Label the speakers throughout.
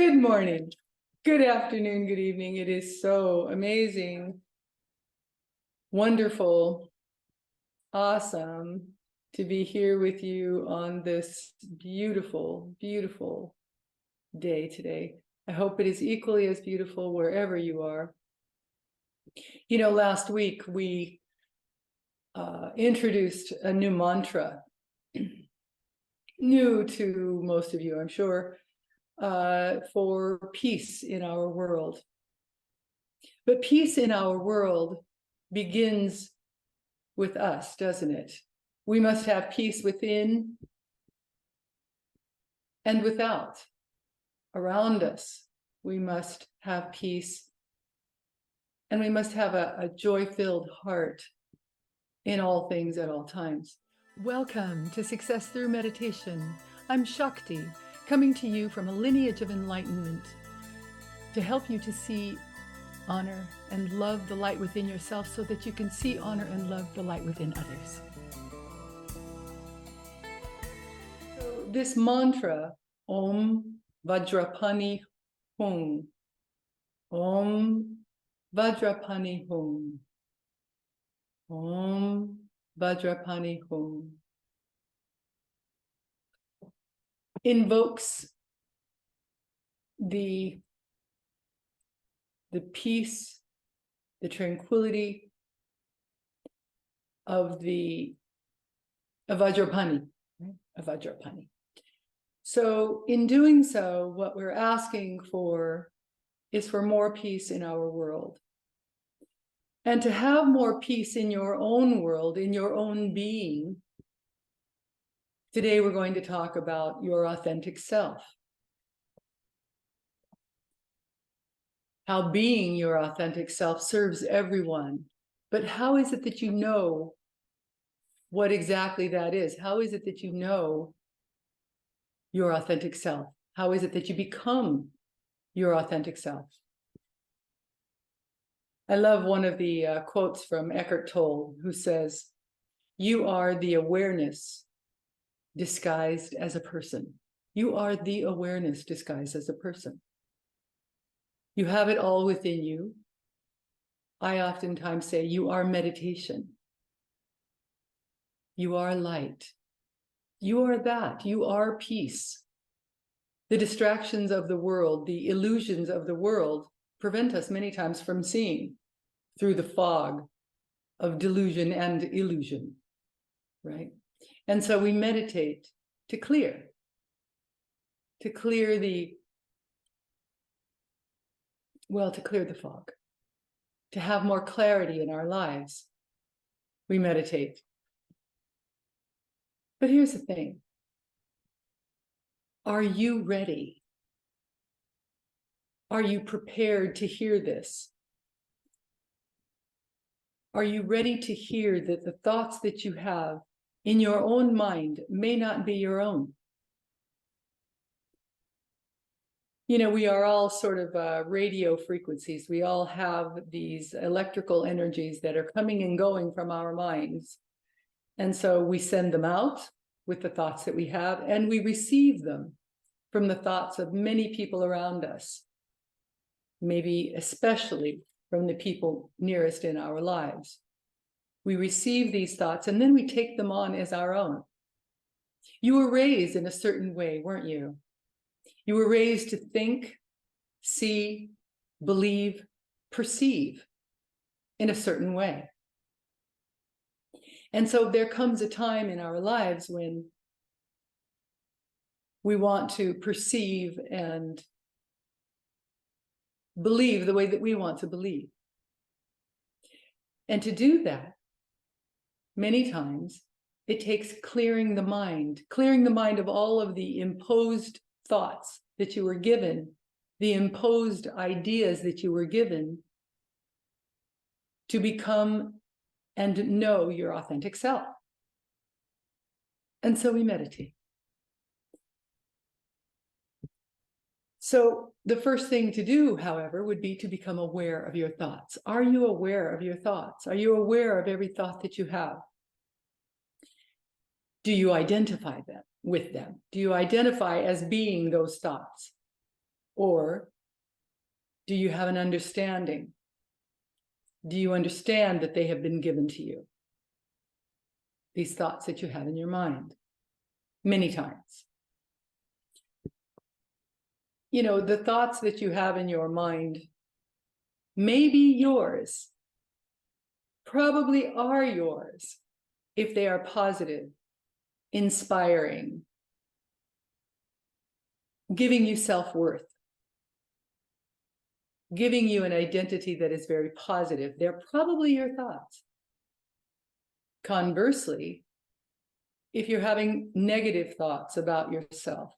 Speaker 1: Good morning, good afternoon, good evening. It is so amazing, wonderful, awesome to be here with you on this beautiful, beautiful day today. I hope it is equally as beautiful wherever you are. You know, last week we introduced a new mantra, new to most of you, I'm sure, for peace in our world. But peace in our world begins with us, doesn't it? We must have peace within and without. Around us, we must have peace, and we must have a joy-filled heart in all things at all times. Welcome to Success Through Meditation. I'm Shakti, coming to you from a lineage of enlightenment to help you to see, honor, and love the light within yourself so that you can see, honor, and love the light within others. So this mantra, Om Vajrapani Hum, Om Vajrapani Hum, Om Vajrapani Hum, invokes the peace, the tranquility of Vajrapani, right? Of Vajrapani. So in doing so, what we're asking for is for more peace in our world. And to have more peace in your own world, in your own being, today we're going to talk about your authentic self. How being your authentic self serves everyone. But how is it that you know what exactly that is? How is it that you know your authentic self? How is it that you become your authentic self? I love one of the quotes from Eckhart Tolle, who says, "You are the awareness disguised as a person." You are the awareness disguised as a person. You have it all within you. I oftentimes say you are meditation. You are light. You are that. You are peace. The distractions of the world, the illusions of the world prevent us many times from seeing through the fog of delusion and illusion, right? And so we meditate to clear the fog, to have more clarity in our lives. We meditate. But here's the thing. Are you ready? Are you prepared to hear this? Are you ready to hear that the thoughts that you have in your own mind may not be your own? You know, we are all sort of radio frequencies. We all have these electrical energies that are coming and going from our minds. And so we send them out with the thoughts that we have, and we receive them from the thoughts of many people around us, maybe especially from the people nearest in our lives. We receive these thoughts, and then we take them on as our own. You were raised in a certain way, weren't you? You were raised to think, see, believe, perceive in a certain way. And so there comes a time in our lives when we want to perceive and believe the way that we want to believe. And to do that, many times, it takes clearing the mind of all of the imposed thoughts that you were given, the imposed ideas that you were given, to become and know your authentic self. And so we meditate. So the first thing to do, however, would be to become aware of your thoughts. Are you aware of your thoughts? Are you aware of every thought that you have? Do you identify with them? Do you identify as being those thoughts? Or do you have an understanding? Do you understand that they have been given to you? These thoughts that you have in your mind, many times. You know, the thoughts that you have in your mind may be yours, probably are yours, if they are positive, inspiring, giving you self-worth, giving you an identity that is very positive. They're probably your thoughts. Conversely, if you're having negative thoughts about yourself,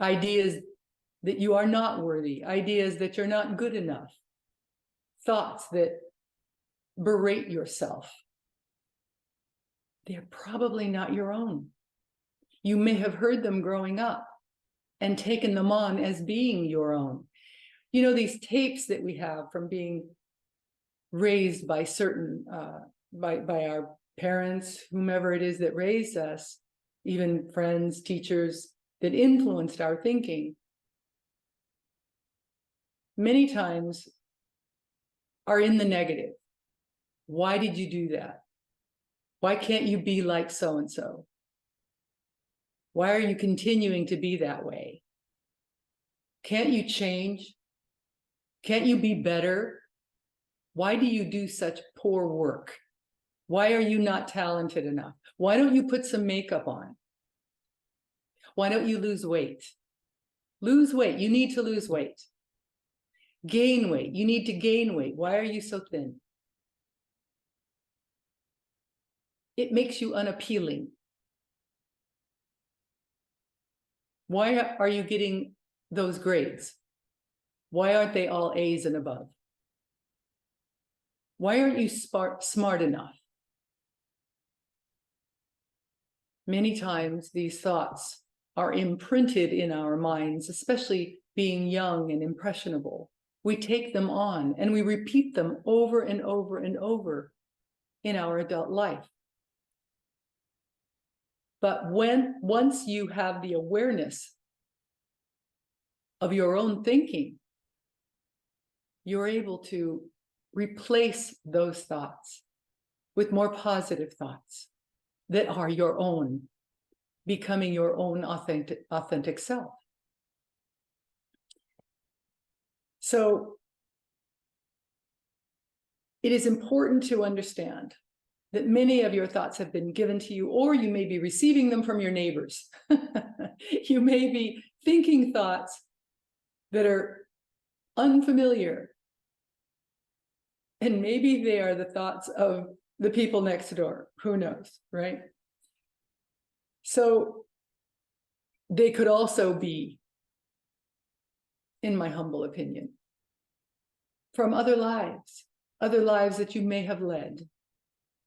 Speaker 1: ideas that you are not worthy, ideas that you're not good enough, thoughts that berate yourself, they're probably not your own. You may have heard them growing up and taken them on as being your own. You know, these tapes that we have from being raised by certain, by our parents, whomever it is that raised us, even friends, teachers that influenced our thinking, many times are in the negative. Why did you do that? Why can't you be like so-and-so? Why are you continuing to be that way? Can't you change? Can't you be better? Why do you do such poor work? Why are you not talented enough? Why don't you put some makeup on? Why don't you lose weight? Lose weight. You need to lose weight. Gain weight. You need to gain weight. Why are you so thin? It makes you unappealing. Why are you getting those grades? Why aren't they all A's and above? Why aren't you smart enough? Many times these thoughts are imprinted in our minds, especially being young and impressionable. We take them on and we repeat them over and over and over in our adult life. But once you have the awareness of your own thinking, you're able to replace those thoughts with more positive thoughts that are your own, becoming your own authentic self. So it is important to understand that many of your thoughts have been given to you, or you may be receiving them from your neighbors. You may be thinking thoughts that are unfamiliar, and maybe they are the thoughts of the people next door. Who knows, right? So they could also be, in my humble opinion, from other lives that you may have led,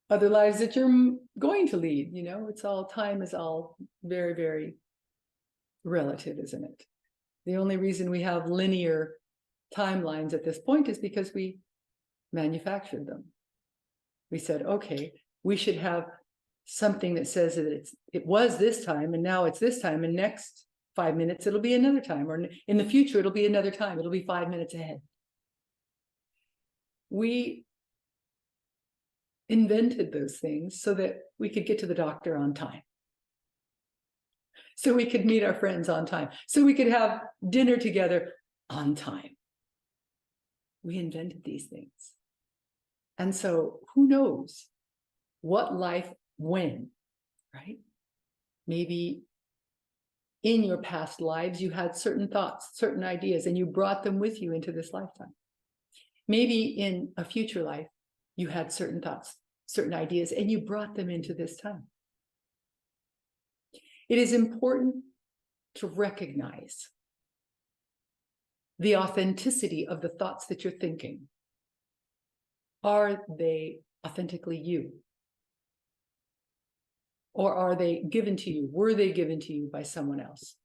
Speaker 1: other lives that you're going to lead. You know, time is all very, very relative, isn't it? The only reason we have linear timelines at this point is because we manufactured them. We said, okay, we should have something that says that it was this time and now it's this time, and next 5 minutes it'll be another time, or in the future it'll be another time, it'll be 5 minutes ahead. We invented those things so that we could get to the doctor on time, so we could meet our friends on time, so we could have dinner together on time. We invented these things. And so who knows what life, when, right? Maybe in your past lives, you had certain thoughts, certain ideas, and you brought them with you into this lifetime. Maybe in a future life, you had certain thoughts, certain ideas, and you brought them into this time. It is important to recognize the authenticity of the thoughts that you're thinking. Are they authentically you? Or are they given to you? Were they given to you by someone else?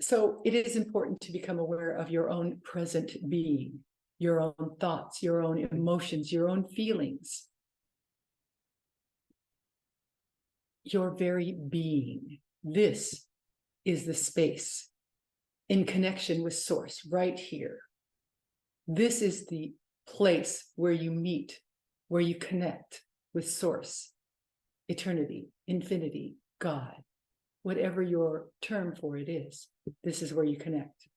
Speaker 1: So it is important to become aware of your own present being, your own thoughts, your own emotions, your own feelings, your very being. This is the space in connection with source right here. This is the place where you meet, where you connect with source, eternity, infinity, God, whatever your term for it is. This is where you connect.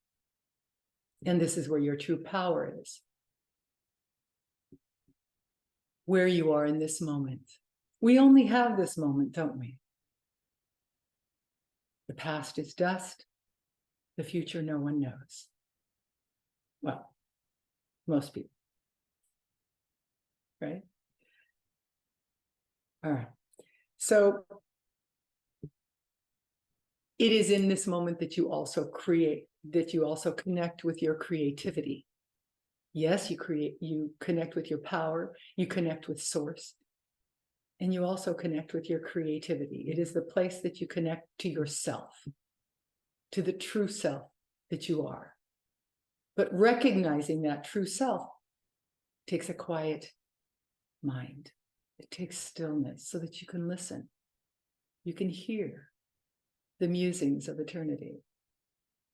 Speaker 1: And this is where your true power is. Where you are in this moment. We only have this moment, don't we? The past is dust. The future, no one knows. Well, most people. Right? All right. So it is in this moment that you also create, that you also connect with your creativity. Yes, you connect with your power, you connect with source, and you also connect with your creativity. It is the place that you connect to yourself, to the true self that you are. But recognizing that true self takes a quiet mind. It takes stillness so that you can listen. You can hear the musings of eternity,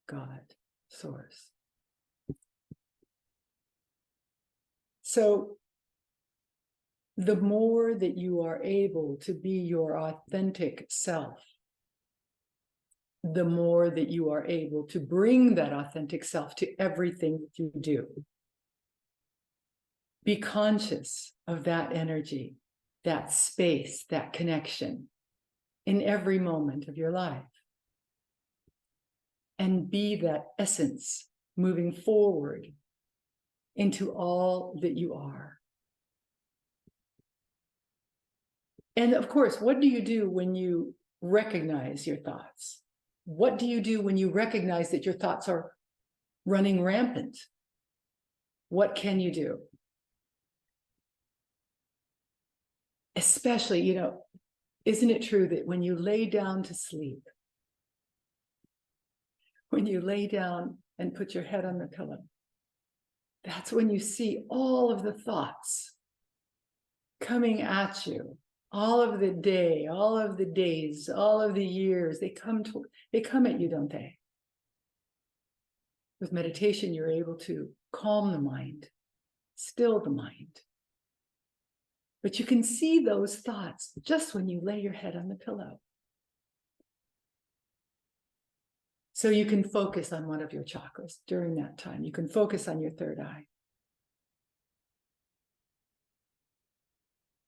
Speaker 1: God, source. So the more that you are able to be your authentic self, the more that you are able to bring that authentic self to everything that you do. Be conscious of that energy, that space, that connection in every moment of your life. And be that essence moving forward into all that you are. And of course, what do you do when you recognize your thoughts? What do you do when you recognize that your thoughts are running rampant? What can you do? Especially, isn't it true that when you lay down to sleep, when you lay down and put your head on the pillow, that's when you see all of the thoughts coming at you, all of the day, all of the days, all of the years, they come at you, don't they? With meditation, you're able to calm the mind, still the mind. But you can see those thoughts just when you lay your head on the pillow. So you can focus on one of your chakras during that time. You can focus on your third eye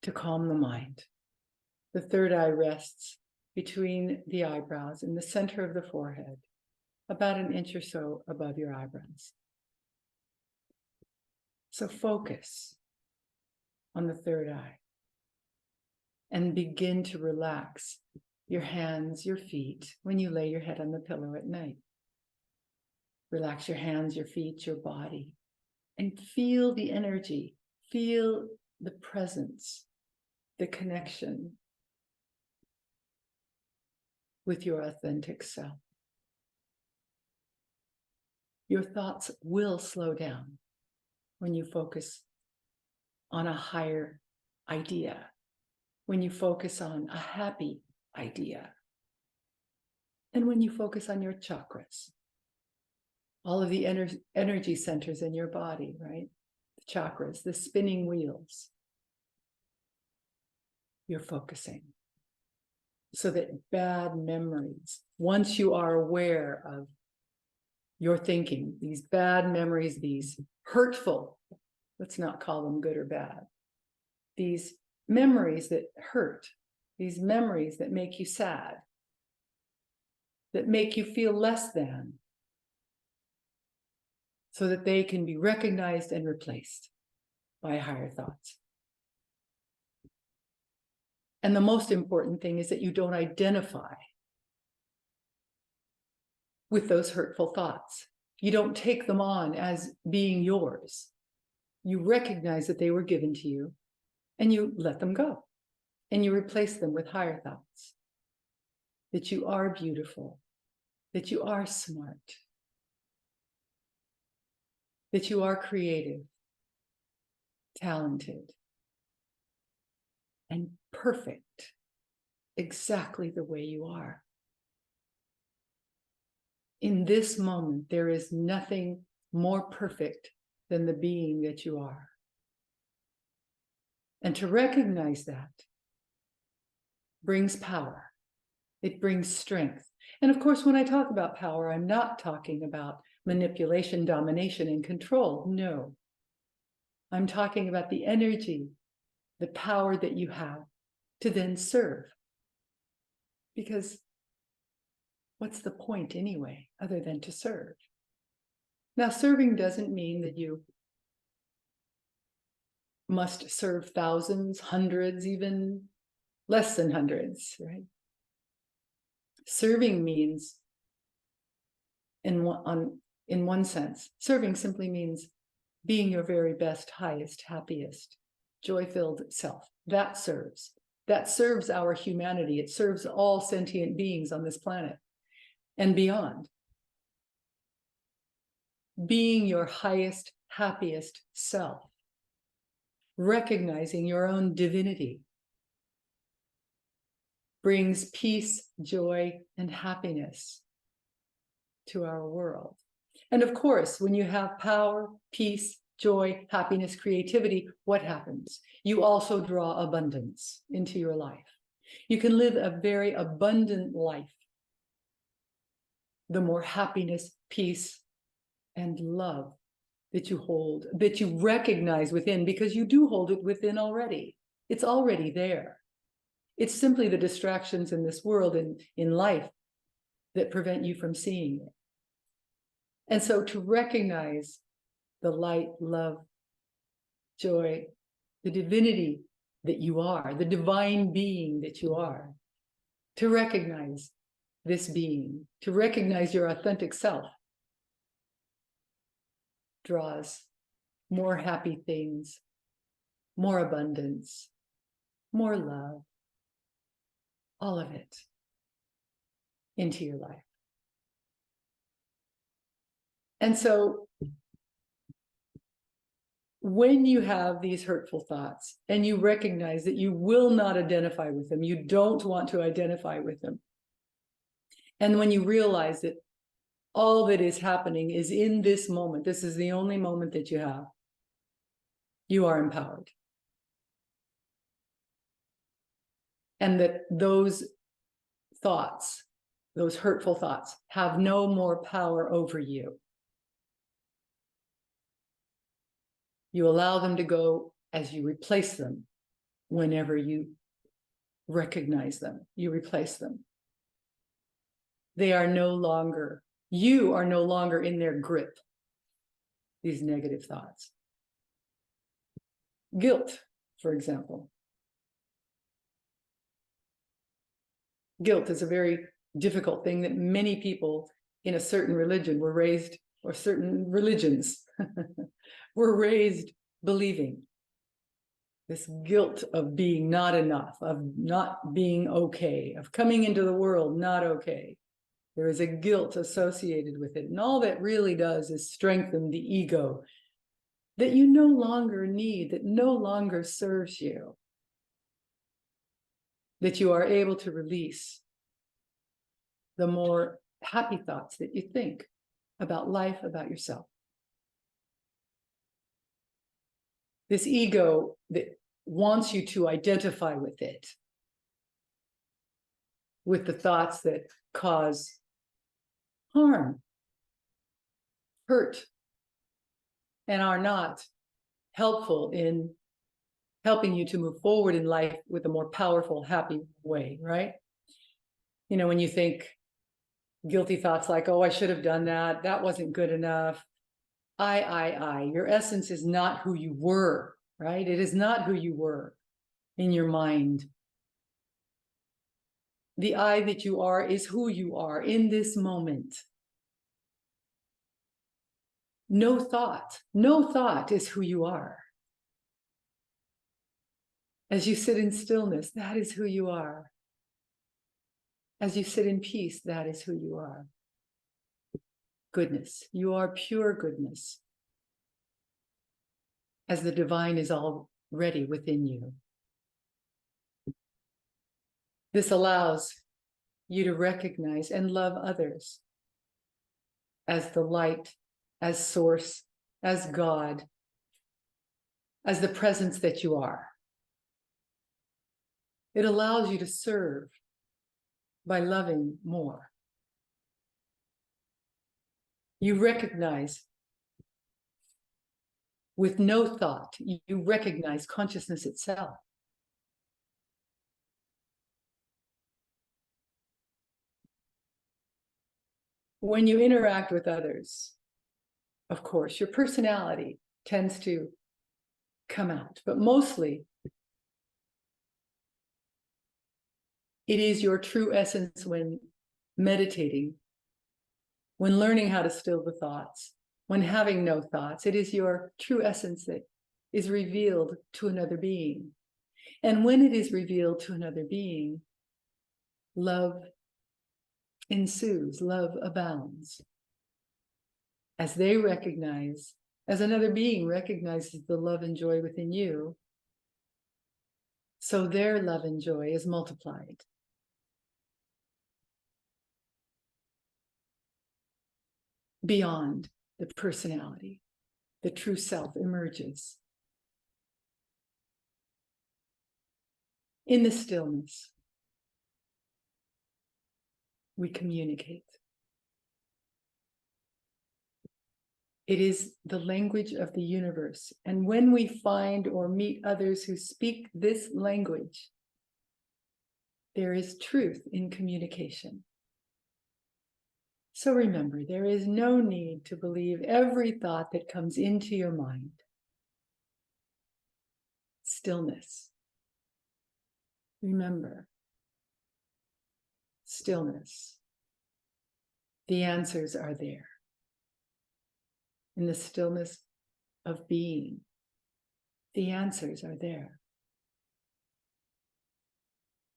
Speaker 1: to calm the mind. The third eye rests between the eyebrows in the center of the forehead, about an inch or so above your eyebrows. So focus on the third eye and begin to relax your hands, your feet when you lay your head on the pillow at night. Relax your hands, your feet, your body, and feel the energy, feel the presence, the connection with your authentic self. Your thoughts will slow down when you focus on a higher idea, when you focus on a happy idea, and when you focus on your chakras, all of the energy centers in your body, right? The chakras, the spinning wheels. You're focusing so that bad memories, once you are aware of your thinking, these bad memories, these hurtful, let's not call them good or bad, these memories that hurt, these memories that make you sad, that make you feel less than, so that they can be recognized and replaced by higher thoughts. And the most important thing is that you don't identify with those hurtful thoughts. You don't take them on as being yours. You recognize that they were given to you and you let them go. And you replace them with higher thoughts. That you are beautiful. That you are smart. That you are creative, talented, and perfect, exactly the way you are. in this moment, there is nothing more perfect than the being that you are. And to recognize that brings power. It brings strength. And of course, when I talk about power, I'm not talking about manipulation, domination, and control. No. I'm talking about the energy, the power that you have to then serve. Because what's the point anyway, other than to serve? Now, serving doesn't mean that you must serve thousands, hundreds, even less than hundreds, right? Serving means, in one sense, serving simply means being your very best, highest, happiest, joy-filled self. That serves. That serves our humanity. It serves all sentient beings on this planet and beyond. Being your highest, happiest self, recognizing your own divinity, brings peace, joy, and happiness to our world. And of course, when you have power, peace, joy, happiness, creativity, what happens? You also draw abundance into your life. You can live a very abundant life. The more happiness, peace, and love that you hold, that you recognize within, because you do hold it within already. It's already there. It's simply the distractions in this world and in life that prevent you from seeing it. And so to recognize the light, love, joy, the divinity that you are, the divine being that you are, to recognize this being, to recognize your authentic self, draws more happy things, more abundance, more love, all of it into your life. And so when you have these hurtful thoughts and you recognize that you will not identify with them, you don't want to identify with them, and when you realize that all that is happening is in this moment, this is the only moment that you have, you are empowered. And that those thoughts, those hurtful thoughts, have no more power over you. You allow them to go as you replace them. Whenever you recognize them, you replace them. They are no longer, you are no longer in their grip, these negative thoughts. Guilt, for example. Guilt is a very difficult thing that many people in a certain religion were raised, or certain religions were raised believing. This guilt of being not enough, of not being okay, of coming into the world not okay. There is a guilt associated with it. And all that really does is strengthen the ego that you no longer need, that no longer serves you, that you are able to release the more happy thoughts that you think about life, about yourself. This ego that wants you to identify with it, with the thoughts that cause harm, hurt, and are not helpful in helping you to move forward in life with a more powerful, happy way, right? You know, when you think guilty thoughts like, oh, I should have done that, that wasn't good enough, your essence is not who you were, right? It is not who you were in your mind. The I that you are is who you are in this moment. No thought is who you are. As you sit in stillness, that is who you are. As you sit in peace, that is who you are. Goodness, you are pure goodness. As the divine is already within you. This allows you to recognize and love others as the light, as source, as God, as the presence that you are. It allows you to serve by loving more. You recognize with no thought, you recognize consciousness itself. When you interact with others, of course, your personality tends to come out, but mostly it is your true essence when meditating, when learning how to still the thoughts, when having no thoughts. It is your true essence that is revealed to another being. And when it is revealed to another being, love ensues, love abounds. As they recognize, as another being recognizes the love and joy within you, so their love and joy is multiplied. Beyond the personality, the true self emerges. In the stillness, we communicate. It is the language of the universe. And when we find or meet others who speak this language, there is truth in communication. So remember, there is no need to believe every thought that comes into your mind. Stillness. Remember, stillness. The answers are there. In the stillness of being, the answers are there.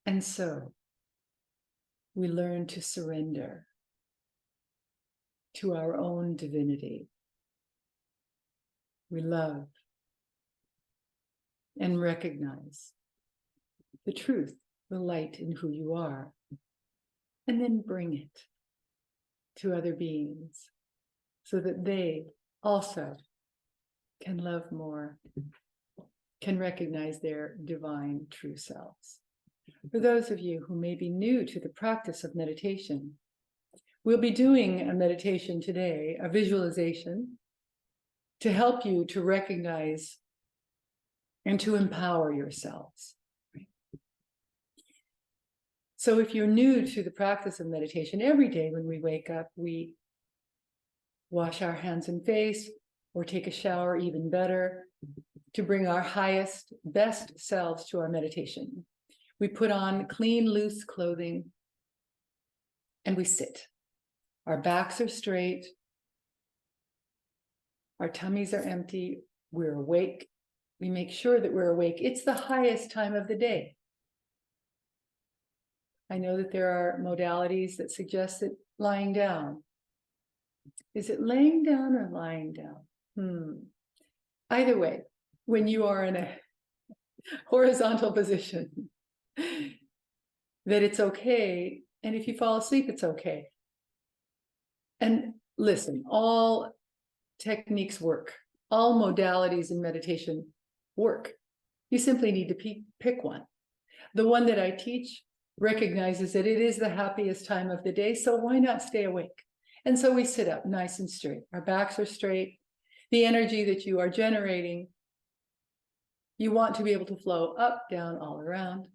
Speaker 1: And so we learn to surrender to our own divinity. We love and recognize the truth, the light in who you are, and then bring it to other beings so that they also can love more, can recognize their divine true selves. For those of you who may be new to the practice of meditation, we'll be doing a meditation today, a visualization, to help you to recognize and to empower yourselves. So if you're new to the practice of meditation, every day when we wake up, we wash our hands and face or take a shower, even better, to bring our highest, best selves to our meditation. We put on clean, loose clothing and we sit. Our backs are straight. Our tummies are empty. We're awake. We make sure that we're awake. It's the highest time of the day. I know that there are modalities that suggest that lying down. Is it laying down or lying down? Either way, when you are in a horizontal position, that it's okay. And if you fall asleep, it's okay. And listen, all techniques work. All modalities in meditation work. You simply need to pick one. The one that I teach recognizes that it is the happiest time of the day, so why not stay awake? And so we sit up nice and straight. Our backs are straight. The energy that you are generating, you want to be able to flow up, down, all around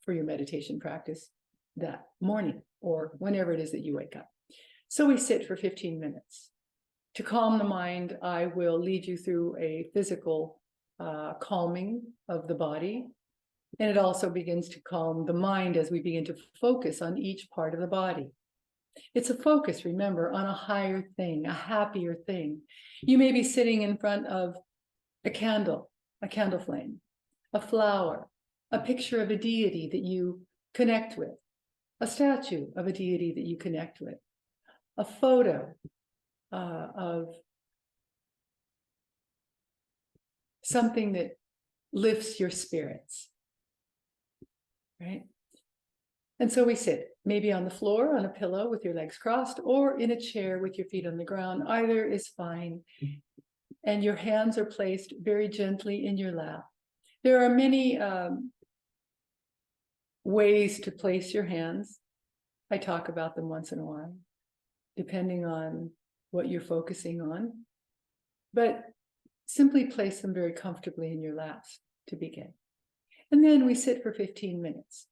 Speaker 1: for your meditation practice that morning or whenever it is that you wake up. So we sit for 15 minutes. To calm the mind, I will lead you through a physical calming of the body. And it also begins to calm the mind as we begin to focus on each part of the body. It's a focus, remember, on a higher thing, a happier thing. You may be sitting in front of a candle flame, a flower, a picture of a deity that you connect with, a statue of a deity that you connect with, a photo of something that lifts your spirits, right? And so we sit maybe on the floor, on a pillow with your legs crossed, or in a chair with your feet on the ground. Either is fine. And your hands are placed very gently in your lap. There are many ways to place your hands. I talk about them once in a while, depending on what you're focusing on. But simply place them very comfortably in your laps to begin. And then we sit for 15 minutes.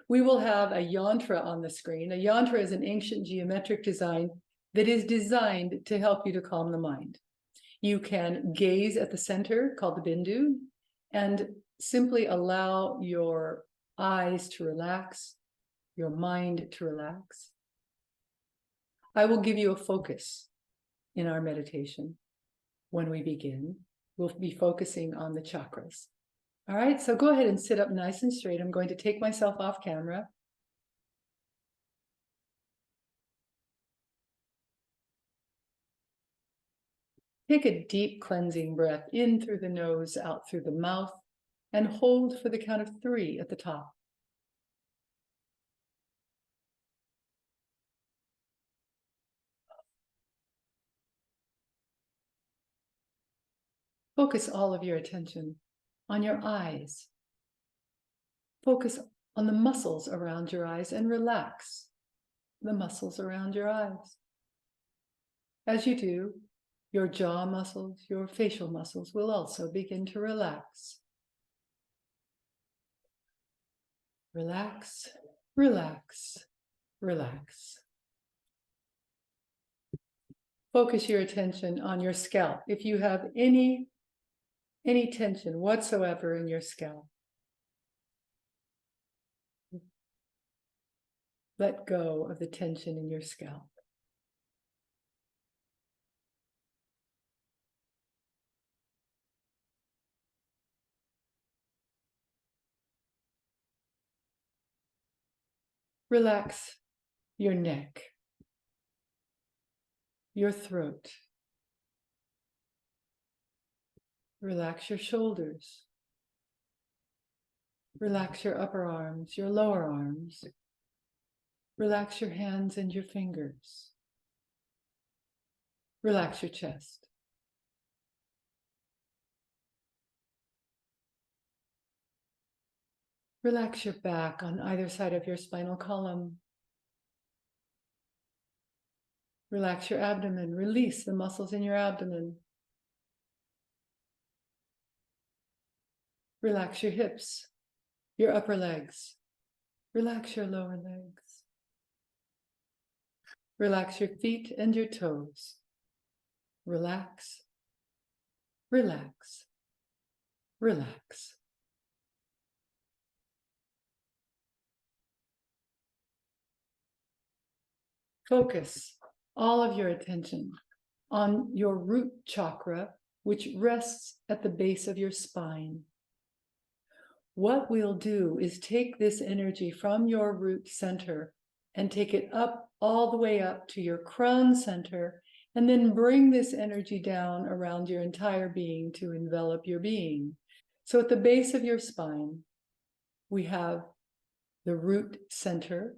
Speaker 1: We will have a yantra on the screen. A yantra is an ancient geometric design that is designed to help you to calm the mind. You can gaze at the center, called the bindu, and simply allow your eyes to relax, your mind to relax. I will give you a focus in our meditation when we begin. We'll be focusing on the chakras. All right, so go ahead and sit up nice and straight. I'm going to take myself off camera. Take a deep cleansing breath in through the nose, out through the mouth, and hold for the count of 3 at the top. Focus all of your attention on your eyes. Focus on the muscles around your eyes and relax the muscles around your eyes. As you do, your jaw muscles, your facial muscles will also begin to relax. Relax, relax, relax. Focus your attention on your scalp. If you have any tension whatsoever in your scalp, let go of the tension in your scalp. Relax your neck, your throat. Relax your shoulders. Relax your upper arms, your lower arms. Relax your hands and your fingers. Relax your chest. Relax your back on either side of your spinal column. Relax your abdomen. Release the muscles in your abdomen. Relax your hips, your upper legs. Relax your lower legs. Relax your feet and your toes. Relax, relax, relax. Focus all of your attention on your root chakra, which rests at the base of your spine. What we'll do is take this energy from your root center and take it up all the way up to your crown center, and then bring this energy down around your entire being to envelop your being. So at the base of your spine, we have the root center,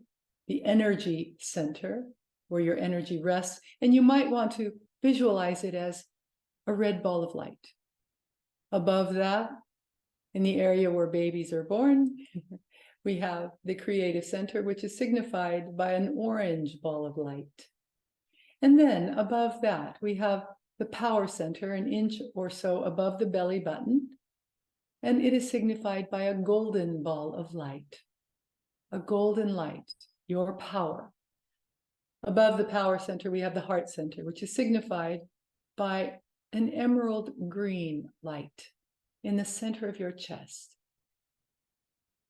Speaker 1: the energy center, where your energy rests, and you might want to visualize it as a red ball of light. Above that, in the area where babies are born, we have the creative center, which is signified by an orange ball of light. And then above that, we have the power center, an inch or so above the belly button, and it is signified by a golden ball of light. A golden light, your power. Above the power center, we have the heart center, which is signified by an emerald green light in the center of your chest.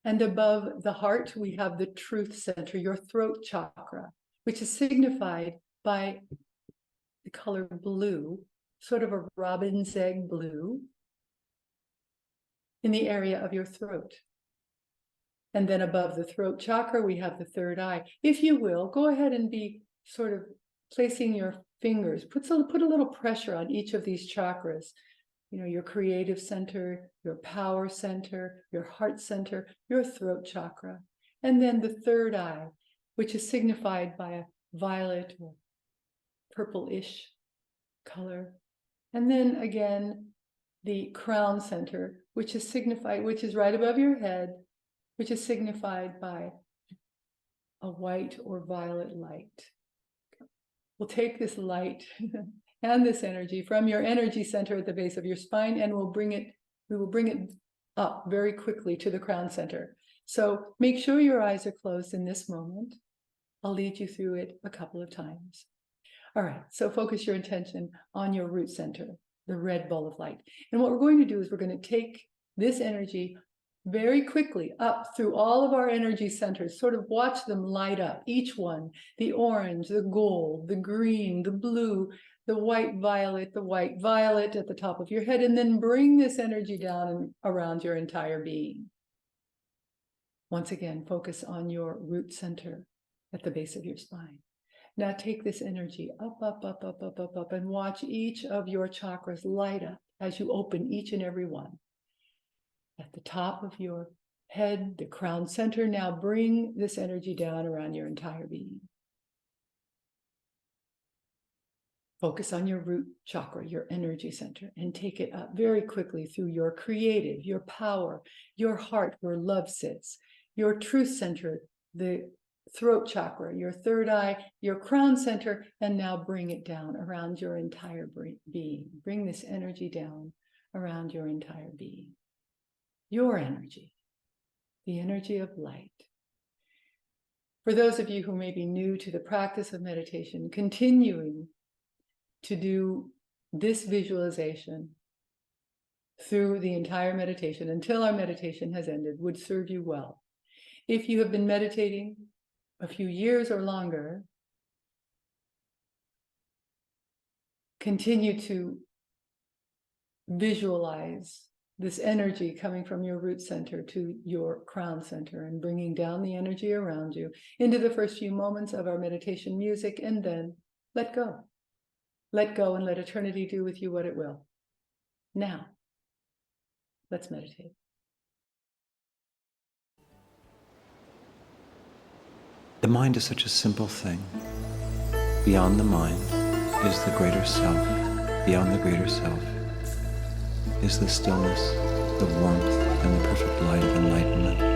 Speaker 1: And above the heart, we have the truth center, your throat chakra, which is signified by the color blue, sort of a robin's egg blue, in the area of your throat. And then above the throat chakra, we have the third eye. If you will, go ahead and be sort of placing your fingers, put a little pressure on each of these chakras. You know, your creative center, your power center, your heart center, your throat chakra. And then the third eye, which is signified by a violet or purple-ish color. And then again, the crown center, which is signified, which is right above your head, which is signified by a white or violet light. We'll take this light and this energy from your energy center at the base of your spine, and we will bring it up very quickly to the crown center. So make sure your eyes are closed in this moment. I'll lead you through it a couple of times. All right, so focus your attention on your root center, the red ball of light. And what we're going to do is we're going to take this energy very quickly up through all of our energy centers, sort of watch them light up, each one, the orange, the gold, the green, the blue, the white violet at the top of your head, and then bring this energy down and around your entire being. Once again, focus on your root center at the base of your spine. Now take this energy up, up, up, up, up, up, up, and watch each of your chakras light up as you open each and every one. At the top of your head, the crown center, now bring this energy down around your entire being. Focus on your root chakra, your energy center, and take it up very quickly through your creative, your power, your heart where love sits, your truth center, the throat chakra, your third eye, your crown center, and now bring it down around your entire being. Bring this energy down around your entire being. Your energy, the energy of light. For those of you who may be new to the practice of meditation, continuing to do this visualization through the entire meditation until our meditation has ended would serve you well. If you have been meditating a few years or longer, continue to visualize this energy coming from your root center to your crown center and bringing down the energy around you into the first few moments of our meditation music, and then let go. Let go and let eternity do with you what it will. Now, let's meditate.
Speaker 2: The mind is such a simple thing. Beyond the mind is the greater self. Beyond the greater self is the stillness, the warmth, and the perfect light of enlightenment.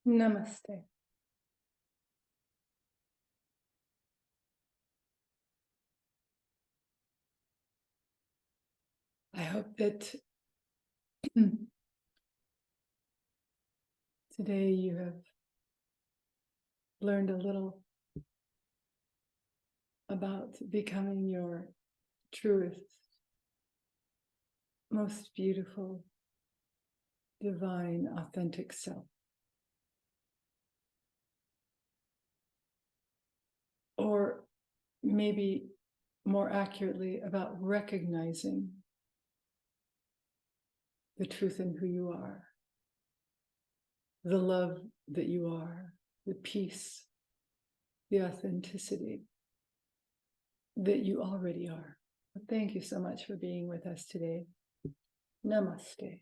Speaker 1: Namaste. I hope that today you have learned a little about becoming your truest, most beautiful, divine, authentic self. Or maybe more accurately, about recognizing the truth in who you are, the love that you are, the peace, the authenticity that you already are. Thank you so much for being with us today. Namaste.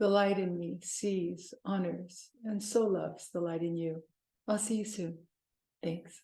Speaker 1: The light in me sees, honors, and so loves the light in you. I'll see you soon. Thanks.